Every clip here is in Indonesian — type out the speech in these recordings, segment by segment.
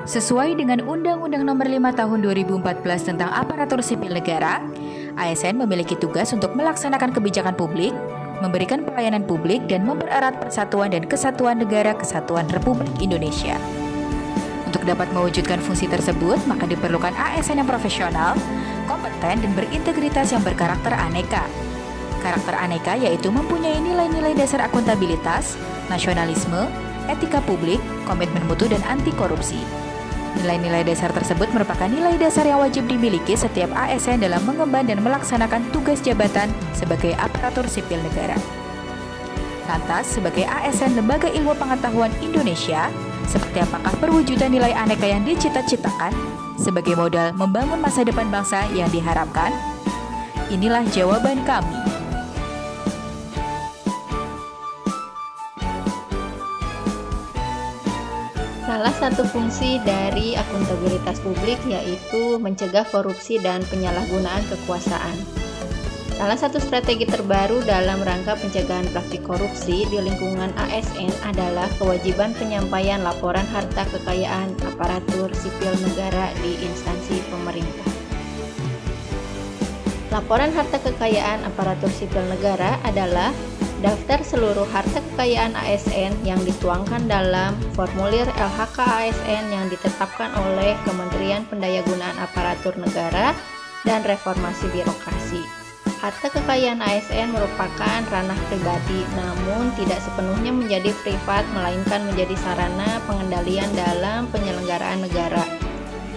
Sesuai dengan Undang-Undang Nomor 5 Tahun 2014 tentang Aparatur Sipil Negara, ASN memiliki tugas untuk melaksanakan kebijakan publik, memberikan pelayanan publik, dan mempererat persatuan dan kesatuan negara kesatuan Republik Indonesia. Untuk dapat mewujudkan fungsi tersebut, maka diperlukan ASN yang profesional, kompeten, dan berintegritas yang berkarakter aneka. Karakter aneka yaitu mempunyai nilai-nilai dasar akuntabilitas, nasionalisme, etika publik, komitmen mutu, dan anti korupsi. Nilai-nilai dasar tersebut merupakan nilai dasar yang wajib dimiliki setiap ASN dalam mengemban dan melaksanakan tugas jabatan sebagai aparatur sipil negara. Lantas, sebagai ASN Lembaga Ilmu Pengetahuan Indonesia, seperti apakah perwujudan nilai aneka yang dicita-citakan sebagai modal membangun masa depan bangsa yang diharapkan? Inilah jawaban kami. Salah satu fungsi dari akuntabilitas publik yaitu mencegah korupsi dan penyalahgunaan kekuasaan. Salah satu strategi terbaru dalam rangka pencegahan praktik korupsi di lingkungan ASN adalah kewajiban penyampaian laporan harta kekayaan aparatur sipil negara di instansi pemerintah. Laporan harta kekayaan aparatur sipil negara adalah daftar seluruh harta kekayaan ASN yang dituangkan dalam formulir LHK ASN yang ditetapkan oleh Kementerian Pendayagunaan Aparatur Negara dan Reformasi Birokrasi. Harta kekayaan ASN merupakan ranah pribadi, namun tidak sepenuhnya menjadi privat, melainkan menjadi sarana pengendalian dalam penyelenggaraan negara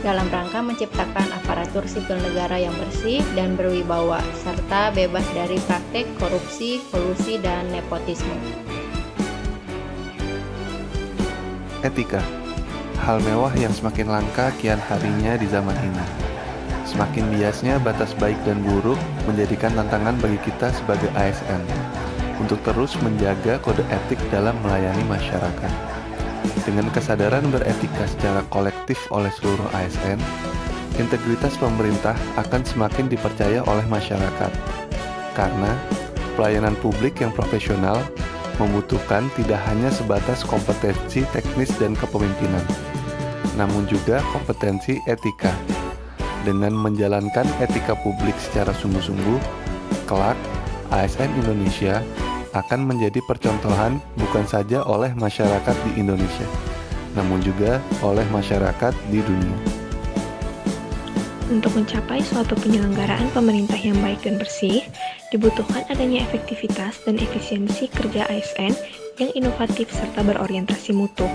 dalam rangka menciptakan aparatur sipil negara yang bersih dan berwibawa, serta bebas dari praktek korupsi, kolusi, dan nepotisme. Etika, hal mewah yang semakin langka kian harinya di zaman ini. Semakin biasnya batas baik dan buruk menjadikan tantangan bagi kita sebagai ASN untuk terus menjaga kode etik dalam melayani masyarakat. Dengan kesadaran beretika secara kolektif oleh seluruh ASN, integritas pemerintah akan semakin dipercaya oleh masyarakat. Karena pelayanan publik yang profesional membutuhkan tidak hanya sebatas kompetensi teknis dan kepemimpinan, namun juga kompetensi etika. Dengan menjalankan etika publik secara sungguh-sungguh, kelak ASN Indonesia akan menjadi percontohan bukan saja oleh masyarakat di Indonesia, namun juga oleh masyarakat di dunia. Untuk mencapai suatu penyelenggaraan pemerintah yang baik dan bersih, dibutuhkan adanya efektivitas dan efisiensi kerja ASN yang inovatif serta berorientasi mutu.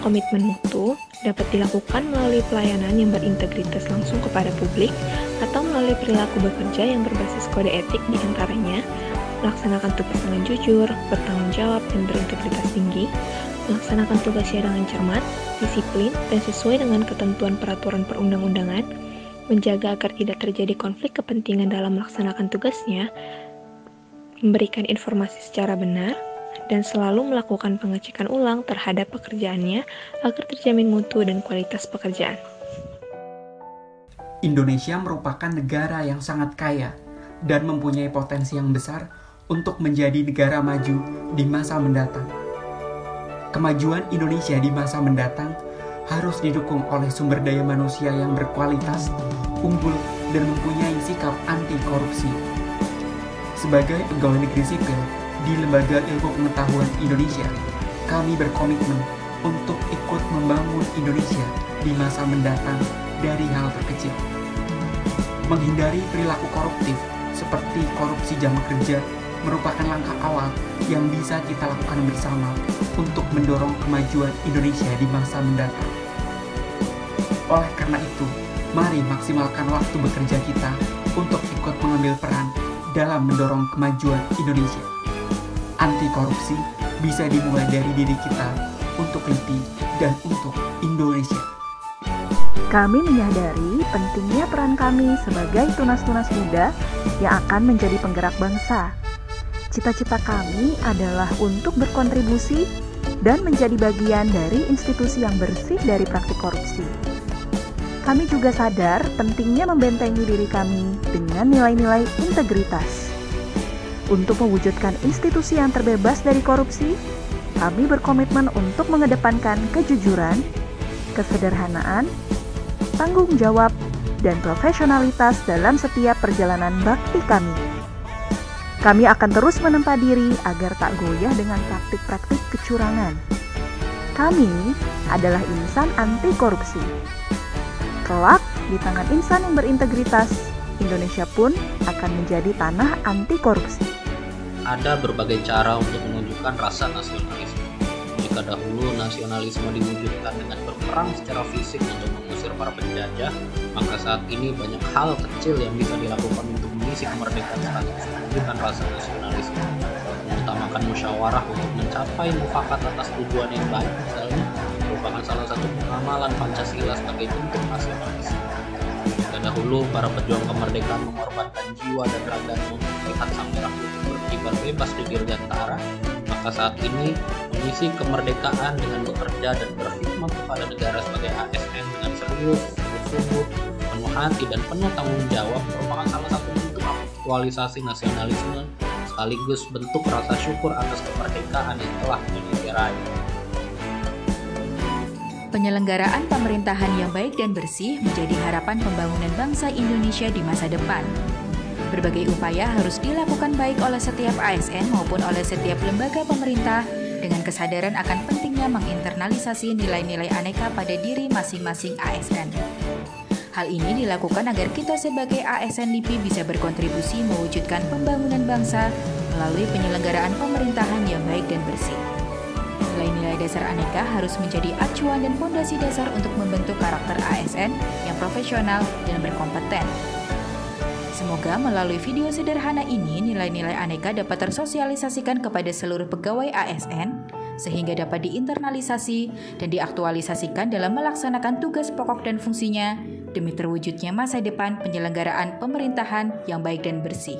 Komitmen mutu dapat dilakukan melalui pelayanan yang berintegritas langsung kepada publik atau melalui perilaku bekerja yang berbasis kode etik di antaranya melaksanakan tugas dengan jujur, bertanggung jawab, dan berintegritas tinggi, melaksanakan tugasnya dengan cermat, disiplin, dan sesuai dengan ketentuan peraturan perundang-undangan, menjaga agar tidak terjadi konflik kepentingan dalam melaksanakan tugasnya, memberikan informasi secara benar, dan selalu melakukan pengecekan ulang terhadap pekerjaannya agar terjamin mutu dan kualitas pekerjaan. Indonesia merupakan negara yang sangat kaya dan mempunyai potensi yang besar untuk menjadi negara maju di masa mendatang. Kemajuan Indonesia di masa mendatang harus didukung oleh sumber daya manusia yang berkualitas, unggul, dan mempunyai sikap anti korupsi. Sebagai pegawai negeri sipil di Lembaga Ilmu Pengetahuan Indonesia, kami berkomitmen untuk ikut membangun Indonesia di masa mendatang dari hal terkecil. Menghindari perilaku koruptif seperti korupsi jam kerja merupakan langkah awal yang bisa kita lakukan bersama untuk mendorong kemajuan Indonesia di masa mendatang. Oleh karena itu, mari maksimalkan waktu bekerja kita untuk ikut mengambil peran dalam mendorong kemajuan Indonesia. Anti korupsi bisa dimulai dari diri kita untuk LIPI dan untuk Indonesia. Kami menyadari pentingnya peran kami sebagai tunas-tunas muda yang akan menjadi penggerak bangsa. Cita-cita kami adalah untuk berkontribusi dan menjadi bagian dari institusi yang bersih dari praktik korupsi. Kami juga sadar pentingnya membentengi diri kami dengan nilai-nilai integritas. Untuk mewujudkan institusi yang terbebas dari korupsi, kami berkomitmen untuk mengedepankan kejujuran, kesederhanaan, tanggung jawab, dan profesionalitas dalam setiap perjalanan bakti kami. Kami akan terus menempa diri agar tak goyah dengan praktik-praktik kecurangan. Kami adalah insan anti korupsi. Kelak, di tangan insan yang berintegritas, Indonesia pun akan menjadi tanah anti korupsi. Ada berbagai cara untuk menunjukkan rasa nasionalisme. Jika dahulu nasionalisme diwujudkan dengan berperang secara fisik untuk mengusir para penjajah, maka saat ini banyak hal kecil yang bisa dilakukan untuk mengisi kemerdekaan sekaligus menunjukkan rasa nasionalisme. Mengutamakan musyawarah untuk mencapai mufakat atas tujuan yang baik misalnya merupakan salah satu pengamalan Pancasila sebagai bentuk nasionalisme. Jika dahulu para pejuang kemerdekaan mengorbankan jiwa dan raganya untuk melihat sang merah putih berkibar bebas di dirgantara, maka saat ini mengisi kemerdekaan dengan bekerja dan berkhidmat kepada negara sebagai ASN dengan serius, sungguh-sungguh, penuh hati dan penuh tanggung jawab merupakan salah satu bentuk aktualisasi nasionalisme sekaligus bentuk rasa syukur atas kemerdekaan yang telah Indonesia raih. Penyelenggaraan pemerintahan yang baik dan bersih menjadi harapan pembangunan bangsa Indonesia di masa depan. Berbagai upaya harus dilakukan baik oleh setiap ASN maupun oleh setiap lembaga pemerintah dengan kesadaran akan pentingnya menginternalisasi nilai-nilai aneka pada diri masing-masing ASN. Hal ini dilakukan agar kita sebagai ASN LIPI bisa berkontribusi mewujudkan pembangunan bangsa melalui penyelenggaraan pemerintahan yang baik dan bersih. Nilai-nilai dasar aneka harus menjadi acuan dan fondasi dasar untuk membentuk karakter ASN yang profesional dan berkompeten. Semoga melalui video sederhana ini, nilai-nilai aneka dapat tersosialisasikan kepada seluruh pegawai ASN, sehingga dapat diinternalisasi dan diaktualisasikan dalam melaksanakan tugas pokok dan fungsinya, demi terwujudnya masa depan penyelenggaraan pemerintahan yang baik dan bersih.